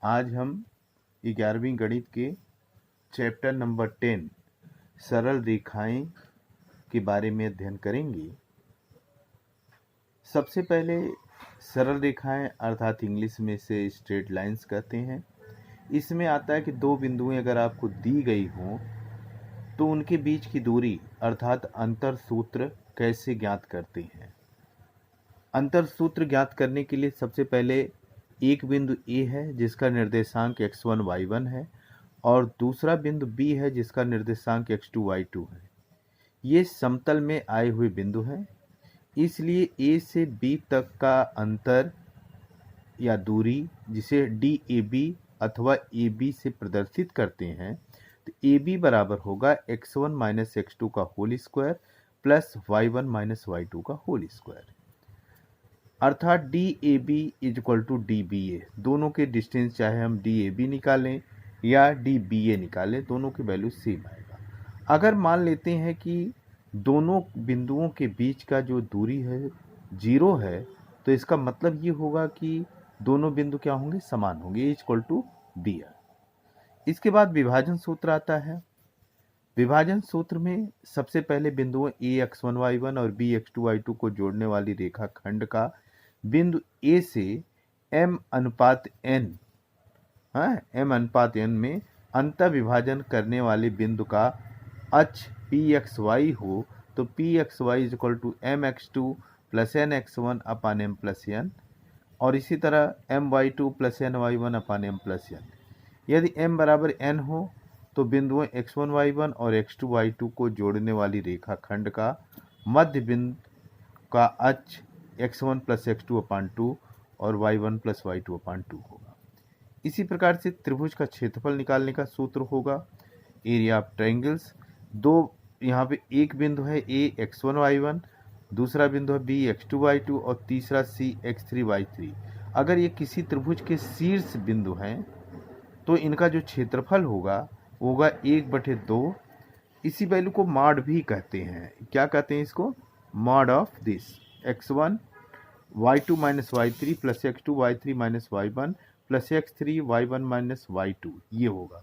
आज हम 11वीं गणित के चैप्टर नंबर 10 सरल रेखाएं के बारे में अध्ययन करेंगे। सबसे पहले सरल रेखाएं अर्थात इंग्लिश में इसे स्ट्रेट लाइंस कहते हैं। इसमें आता है कि दो बिंदुएं अगर आपको दी गई हों तो उनके बीच की दूरी अर्थात अंतर सूत्र कैसे ज्ञात करते हैं। अंतर सूत्र ज्ञात करने के लिए सबसे पहले एक बिंदु ए है जिसका निर्देशांक x1 y1 है और दूसरा बिंदु बी है जिसका निर्देशांक x2 y2 है। ये समतल में आए हुए बिंदु हैं, इसलिए ए से बी तक का अंतर या दूरी जिसे DAB अथवा AB से प्रदर्शित करते हैं तो AB बराबर होगा x1 माइनस x2 का whole square plus y1 minus y2 का होल स्क्वायर, अर्थात DAB is equal to DBA। दोनों के डिस्टेंस चाहे हम DAB निकालें या DBA निकालें, दोनों की वैल्यू सेम आएगा। अगर मान लेते हैं कि दोनों बिंदुओं के बीच का जो दूरी है 0 है तो इसका मतलब ये होगा कि दोनों बिंदु क्या होंगे, समान होंगे, इज इक्वल टू बी। इसके बाद विभाजन सूत्र आता है। विभाजन सूत्र में सबसे पहले बिंदुओं a x1 y1 और b x2 y2 को जोड़ने वाली रेखा खंड का बिंदु A से m अनुपात n में अंतर विभाजन करने वाले बिंदु का अक्ष pxy हो तो pxy is equal to mx2 plus nx1 upon m plus n और इसी तरह my2 plus ny1 upon m plus n। यदि m बराबर n हो तो बिंदुओं x1 y1 और x2 y2 को जोड़ने वाली रेखा खंड का मध्य बिंदु का अक्ष x1 प्लस x2 अपान 2 और y1 प्लस y2 अपान 2 होगा। इसी प्रकार से त्रिभुज का क्षेत्रफल निकालने का सूत्र होगा एरिया ऑफ ट्रायंगल्स। दो यहाँ पे एक बिंदु है a x1 y1, दूसरा बिंदु है b x2 y2 और तीसरा c x3 y3। अगर ये किसी त्रिभुज के शीर्ष बिंदु हैं तो इनका जो क्षेत्रफल होगा 1/2। इसी वैल्यू को मॉड भी कहते हैं। क्या कहते हैं इसको? Mod of this x1 y2 minus y3 plus x2 y3 minus y1 plus x3 y1 minus y2, ये होगा।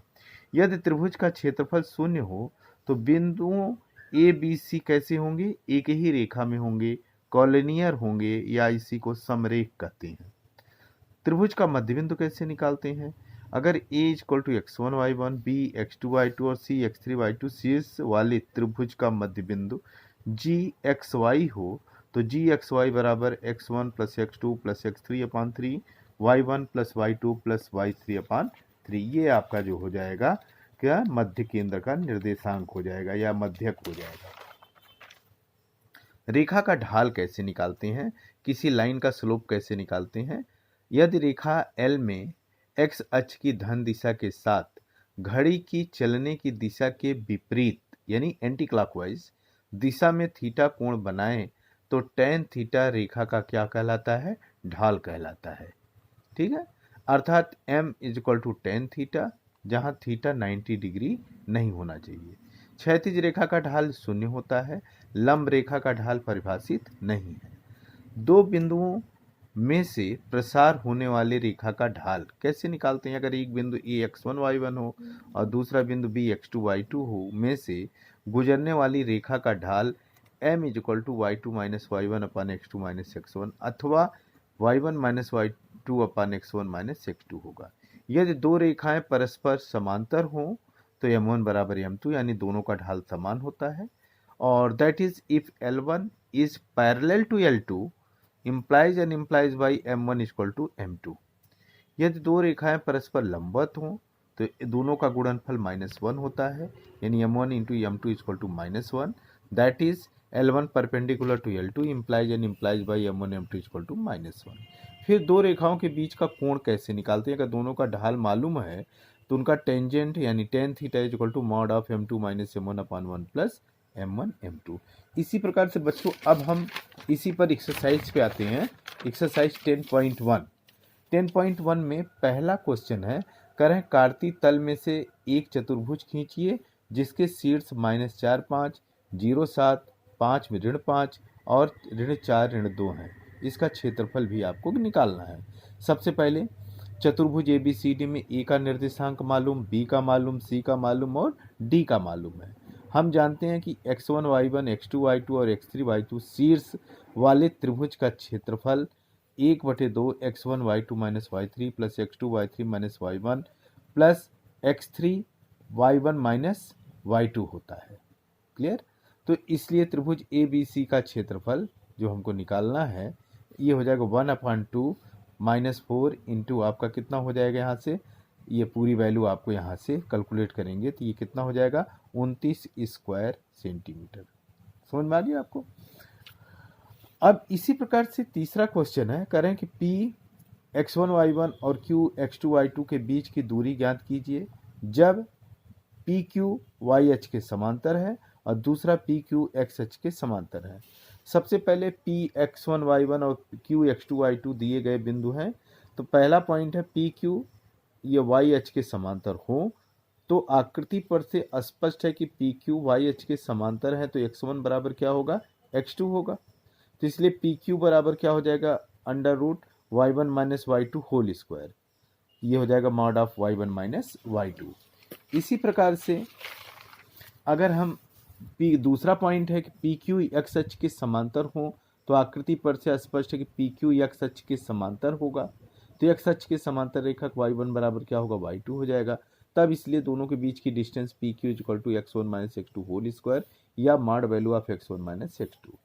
यदि त्रिभुज का क्षेत्रफल 0 हो तो बिंदुओं a b c कैसे होंगे? एक ही रेखा में होंगे, कॉलिनियर होंगे या इसी को समरेख कहते हैं। त्रिभुज का मध्य बिंदु कैसे निकालते हैं? अगर a equal to x1 y1, b x2 y2 और c x3 y2 शीर्ष वाले त्रिभुज का मध्य बिंदु gxy हो तो gxy बराबर x1 plus x2 plus x3 अपान 3 y1 plus y2 plus y3 अपान 3। ये आपका जो हो जाएगा क्या, मध्य केंद्र का निर्देशांक हो जाएगा या मध्यक हो जाएगा। रेखा का ढाल कैसे निकालते हैं? किसी लाइन का स्लोप कैसे निकालते हैं? यदि रेखा L में x अक्ष की धन दिशा के साथ घड़ी की चलने की दिशा के विपरीत यानी एंटी क्लॉकवाइज दिशा में थीटा कोण बनाए तो tan थीटा रेखा का क्या कहलाता है? ढाल कहलाता है। ठीक है, अर्थात m is equal to tan theta, जहां थीटा 90 डिग्री नहीं होना चाहिए। क्षैतिज रेखा का ढाल 0 होता है, लंब रेखा का ढाल परिभाषित नहीं है। दो बिंदुओं में से प्रसार होने वाली रेखा का ढाल कैसे निकालते हैं? अगर एक बिंदु a x1 y1 हो और दूसरा बिंदु b x2 y2 हो में से गुजरने वाली रेखा का ढाल m is equal to y2 minus y1 upon x2 minus x1 अथवा y1 माइनस y2 अपान x1 माइनस x2 होगा। यदि दो रेखाएं परस्पर समांतर हों तो m1 बराबर m2 यानी दोनों का ढाल समान होता है। और that is if L1 is parallel to L2 implies and implies by m1 equal to m2। यदि दो रेखाएं परस्पर लंबवत हों तो दोनों का गुणनफल -1 होता है यानी m1 into m2 equal to -1। That is L1 perpendicular to L2 implies and implies by m1 m2 equal to -1। फिर दो रेखाओं के बीच का कोण कैसे निकालते हैं? अगर दोनों का ढाल मालूम है तो उनका टेंजेंट यानी tan theta is equal to mod of m2 minus m1 upon 1 plus m1 m2। इसी प्रकार से बच्चों अब हम इसी पर एक्सरसाइज पे आते हैं। एक्सरसाइज 10.1। 10.1 में पहला क्वेश्चन है, करें कार्तीय तल में से एक चतुर्भुज खींचिए जिसके शीर्ष -4 5 0 7 5 में ऋण 5 और ऋण 4 ऋण 2 हैं। इसका क्षेत्रफल भी आपको निकालना है। सबसे पहले चतुर्भुज ABCD में A का निर्देशांक मालूम, B का मालूम, C का मालूम और D का मालूम है। हम जानते हैं कि x1 y1 x2 y2 और x3 y2 शीर्ष वाले त्रिभुज का क्षेत्रफल 1/2 x1 y2 minus y3 plus x2 y3 minus y1 plus x3 y1 minus y2 होता है। क्लियर? तो इसलिए त्रिभुज ABC का क्षेत्रफल जो हमको निकालना है ये हो जाएगा 1/2 -4 इंटू आपका कितना हो जाएगा, यहाँ से ये पूरी वैल्यू आपको यहाँ से कैलकुलेट करेंगे तो ये कितना हो जाएगा 29 स्क्वायर सेंटीमीटर। समझ में आ गया आपको? अब इसी प्रकार से तीसरा क्वेश्चन है, करें कि P x1 y1 और Q x2 y2 के बीच की दूरी ज्ञात कीजिए जब PQ YH के समांतर है और दूसरा PQ XH के समांतर है। सबसे पहले P x1 y1 और Q x2 y2 दिए गए बिंदु हैं, तो पहला पॉइंट है PQ ये YH के समांतर हो तो आकृति पर से स्पष्ट है कि PQ YH के समांतर है, तो x1 बराबर क्या होगा, x2 होगा। तो इसलिए PQ बराबर क्या हो जाएगा, under root y1 minus y2 whole square, ये हो जाएगा mod of y1 minus y2। इसी प्रकार से अगर हम दूसरा पॉइंट है कि PQ XH के समांतर हो तो आकृति पर से स्पष्ट है कि PQ XH के समांतर होगा, तो XH के समांतर रेखक y1 बराबर क्या होगा, y2 हो जाएगा। तब इसलिए दोनों के बीच की distance PQ equal to x1 minus x2 whole square या mod value of x1 minus x2।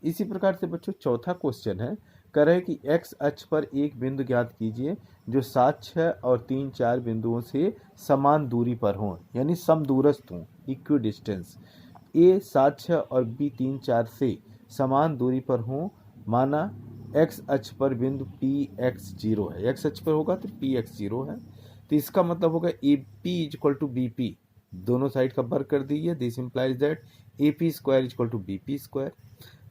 इसी प्रकार से बच्चों चौथा क्वेश्चन है, करें कि x अक्ष पर एक बिंदु ज्ञात कीजिए जो 7, 6 और 3, 4 बिंदुओं से समान दूरी पर हों, यानी समदूरस्थ हों, इक्वी डिस्टेंस। A 7, 6 और B 3, 4 से समान दूरी पर हों, माना x अक्ष पर बिंदु PX0 है, x अक्ष पर होगा तो PX0 है, तो इसका मतलब होगा AP इक्वल टू BP, दोनों साइड का वर्ग कर दीजिए, this implies that AP square equal to BP square.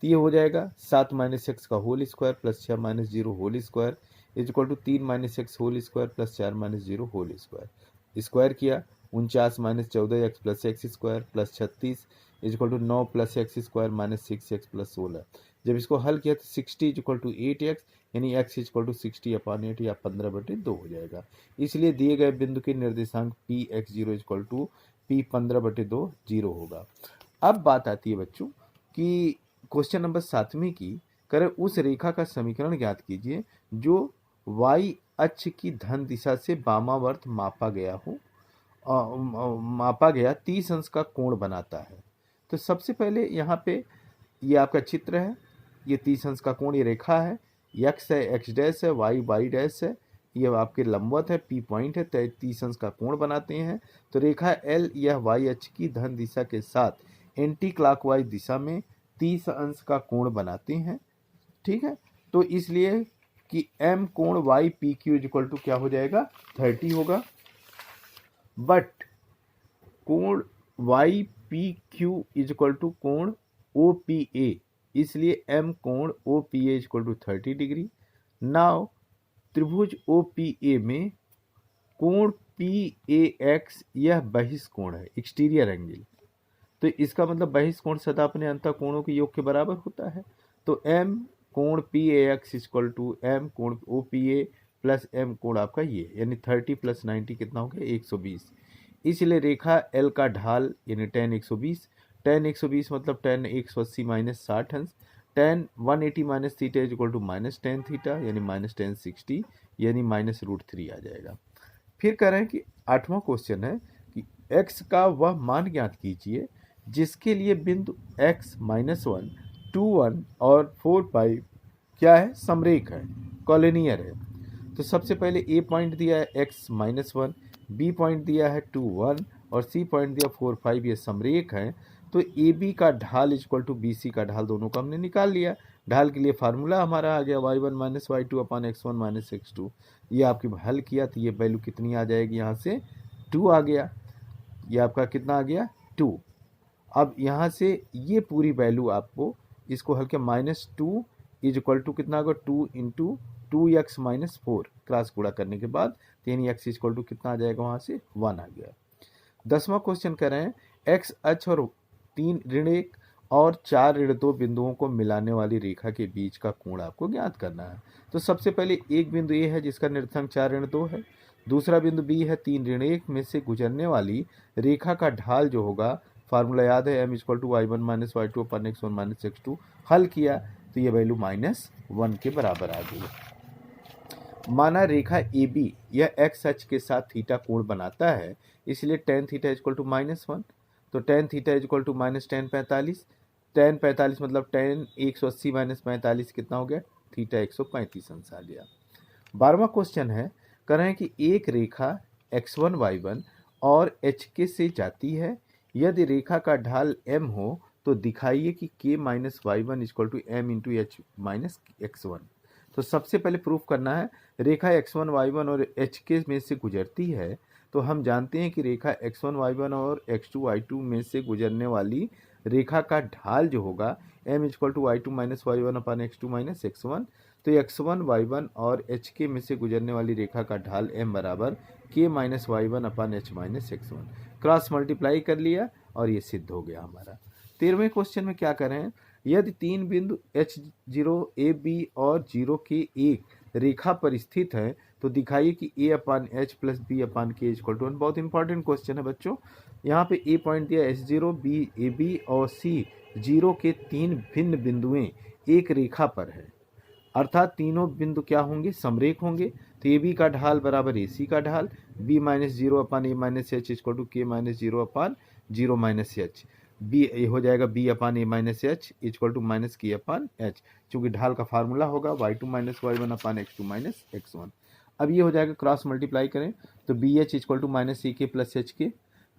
तो ये हो जाएगा 7 माइनस एक्स का whole square plus 6 minus 0 whole square is equal to 3 minus x whole square plus 4 minus 0 whole square. Square किया 49 minus 14x plus x square plus 36 is equal to 9 plus x square minus 6x plus 16। जब इसको हल किया तो 60 is equal to 8x, यानी x is equal to 60/8 या 15/2 हो जाएगा। इसलिए दिए गए बिंदु के निर्देशांक PX0 is equal to P15/2 0 होगा। अब बात आती है बच्चों कि क्वेश्चन नंबर 7वें की, करें उस रेखा का समीकरण ज्ञात कीजिए जो y अक्ष की धन दिशा से वामावर्त मापा गया 30 अंश का कोण बनाता है। तो सबसे पहले यहाँ पे ये आपका चित्र है, ये 30 अंश का कोण, ये रेखा है, x है, x डैश है, y डैश है, ये आपके लंबवत है, P पॉइंट है, 30 अंश का कोण बनाते हैं। तो रेखा L यह y अक्ष की धन दिशा के साथ एंटी क्लॉकवाइज दिशा में 30 अंश का कोण बनाते हैं। ठीक है, तो इसलिए कि m कोण y PQ इक्वल टू क्या हो जाएगा, 30 होगा, बट कोण y PQ इक्वल टू कोण OPA, इसलिए m कोण OPA equal to 30 degree. Now त्रिभुज OPA में कोण PAX यह बहिष्कोण है, एक्सटीरियर एंगल, तो इसका मतलब बहिष्कोण सदा अपने अंतः कोणों के योग के बराबर होता है। तो m कोण PAX इक्वल टू m कोण OPA प्लस m कोण आपका ये, यानी 30 प्लस 90 कितना हो गया, 120। इसलिए रेखा L का ढाल यानी tan 120, tan 120 मतलब tan 180 माइनस 60 अंश, tan 180 minus theta is equal to minus tan theta यानी माइनस tan 60 यानी माइनस √3 आ जाएगा। फिर कह रहे हैं कि 8वां क्वेश्चन है कि x का वह मान ज्ञात कीजिए जिसके लिए बिंदु x -1, 2, 1 और 4, 5 क्या है, समरेख है, कॉलिनियर है। तो सबसे पहले A पॉइंट दिया है x -1, B पॉइंट दिया है 2, 1 और C पॉइंट दिया 4, 5, ये समरेख है। तो AB का ढाल इक्वल टू BC का ढाल, दोनों को हमने निकाल लिया। ढाल के लिए फार्मूला हमारा आ गया y1 minus y2 upon x1 minus x2। ये आपकी हल किया तो ये वैल्यू कितनी आ जाएगी, यहाँ से 2 आ गया, ये आपका कितना आ गया, 2। अब यहाँ से ये पूरी वैल्यू आपको इसको हल के -2 इज इक्वल टू कितना होगा, 2 इंटू 2x माइनस 4 क्रॉस गुणा करने के बाद यानी x इक्वल टू कितना आ जाएगा, वहाँ से 1 आ गया। 10वां क्वेश्चन कर रहे हैं x अक्ष और 3 ऋण 1 और 4 ऋण 2 बिंदुओं को मिलाने वाली रेखा के बीच का कोण आपको ज्ञात करना है। तो सबसे पहले एक बिंदु ए है जिसका निर्देशांक 4 ऋण 2 है। दूसरा बिंदु बी है 3 ऋण 1 में से गुजरने वाली रेखा का ढाल जो होगा, फार्मूला याद है, m=y1 - y2 अपन x1 - x2। हल किया तो ये वैल्यू -1 के बराबर आ गई। माना रेखा ए बी यह एक्स अक्ष के साथ थीटा कोण बनाता है, इसलिए tan थीटा =-1। तो tan थीटा -tan 45। tan 45 मतलब tan 180 - 45 कितना हो गया, थीटा 135 अंश आ गया। 12वां क्वेश्चन है, कह रहे हैं कि एक रेखा x1 y1 और hk से जाती है। यदि रेखा का ढाल m हो तो दिखाइए कि k - y1 = m × h - x1। तो सबसे पहले प्रूफ करना है, रेखा x1 y1 और hk में से गुजरती है। तो हम जानते हैं कि रेखा x1 y1 और x2 y2 में से गुजरने वाली रेखा का ढाल जो होगा, m = y2 - y1 / x2 - x1। तो x1 y1 और hk में से गुजरने वाली रेखा का ढाल m बराबर k - y1 / h - x1। Cross multiply कर लिया और ये सिद्ध हो गया हमारा। 13वें क्वेश्चन में क्या कर रहे हैं, यदि 3 बिंदु h0 a b और 0 के एक रेखा पर स्थित है तो दिखाइए कि a/h + b/k = 1। बहुत इंपॉर्टेंट क्वेश्चन है बच्चों। यहाँ पे a पॉइंट दिया h0, b ab और c 0 के 3 भिन्न बिंदुएं एक रेखा पर है, अर्थात तीनों बिंदु क्या होंगे, समरेख होंगे। तो ए बी का ढाल बराबर ए सी का ढाल, b - 0/a - h = k - 0/0 - h। B हो जाएगा b/a - h = -k/h, चूंकि ढाल का फार्मूला होगा y2 - y1 / x2 - x1। अब ये हो जाएगा, क्रॉस मल्टीप्लाई करें तो bh = -ak + hk।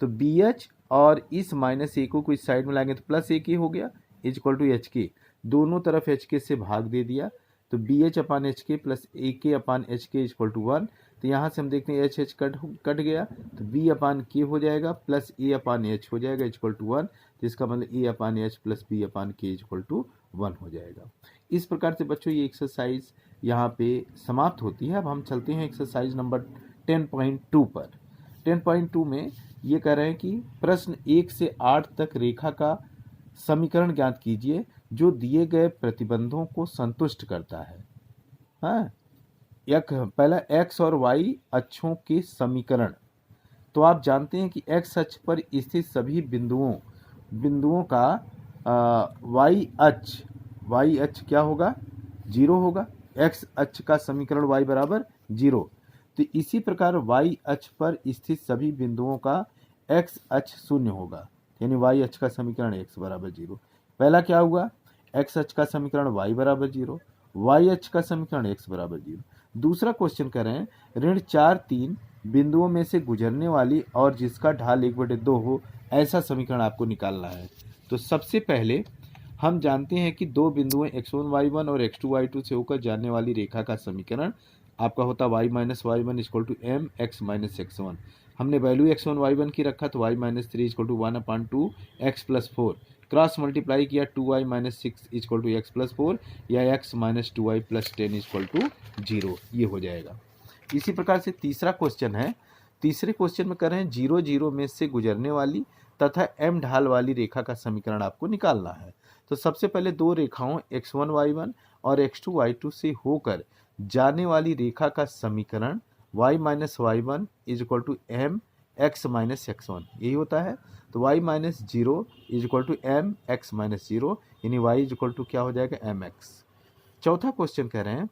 तो bh और इस -a को इस साइड में लाएंगे तो +ak हो गया =hk। दोनों तरफ hk से भाग दे दिया तो bh/hk + ak/hk = 1। तो यहाँ से हम देखते हैं h कट गया तो b/k हो जाएगा प्लस a/h हो जाएगा =1। तो इसका मतलब a/h + b/k = 1 हो जाएगा। इस प्रकार से बच्चों ये एक्सरसाइज यहाँ पे समाप्त होती है। अब हम चलते हैं एक्सरसाइज नंबर 10.2 पर। 10.2 में ये कह रहे हैं कि प्रश्न 1 से 8 तक रेखा का समीकरण ज्ञात कीजिए जो दिए गए प्रतिबंधों को संतुष्ट करता है। हाँ, पहला x और y अक्षों के समीकरण। तो आप जानते हैं कि x अक्ष पर स्थित सभी बिंदुओं का y अक्ष क्या होगा, 0 होगा। x अक्ष का समीकरण y बराबर 0। तो इसी प्रकार y अक्ष पर स्थित सभी बिंदुओं का x अक्ष 0 होगा, यानी y अक्ष का समीकरण x बराबर 0। पहला क्या हुआ, x अक्ष का समीकरण y बराबर 0, y अक्ष का समीकरण x बराबर 0। दूसरा क्वेश्चन कर रहे हैं, ऋण 4 3 बिंदुओं में से गुजरने वाली और जिसका ढाल 1/2 हो ऐसा समीकरण आपको निकालना है। तो सबसे पहले हम जानते हैं कि दो बिंदुएं x1 y1 और x2 y2 से होकर जाने वाली रेखा का समीकरण आपका होता y - y1 = m x - x1। हमने वैल्यू x1 y1 की रखा तो y - 3 = 1/2 x + 4। क्रॉस मल्टीप्लाई किया 2y - 6 = x + 4 या x - 2y + 10 = 0। ये हो जाएगा। इसी प्रकार से तीसरा क्वेश्चन है, तीसरे क्वेश्चन में कर रहे हैं 0 0 में से गुजरने वाली तथा m ढाल वाली रेखा का समीकरण आपको निकालना है। तो सबसे पहले दो रेखाओं x1 y1 और x2 y2 से होकर जाने वाली रेखा का समीकरण y - y1 = m x - x1 यही होता है। तो y - 0 = m x - 0, यानी y = क्या हो जाएगा, mx। चौथा क्वेश्चन कह रहे हैं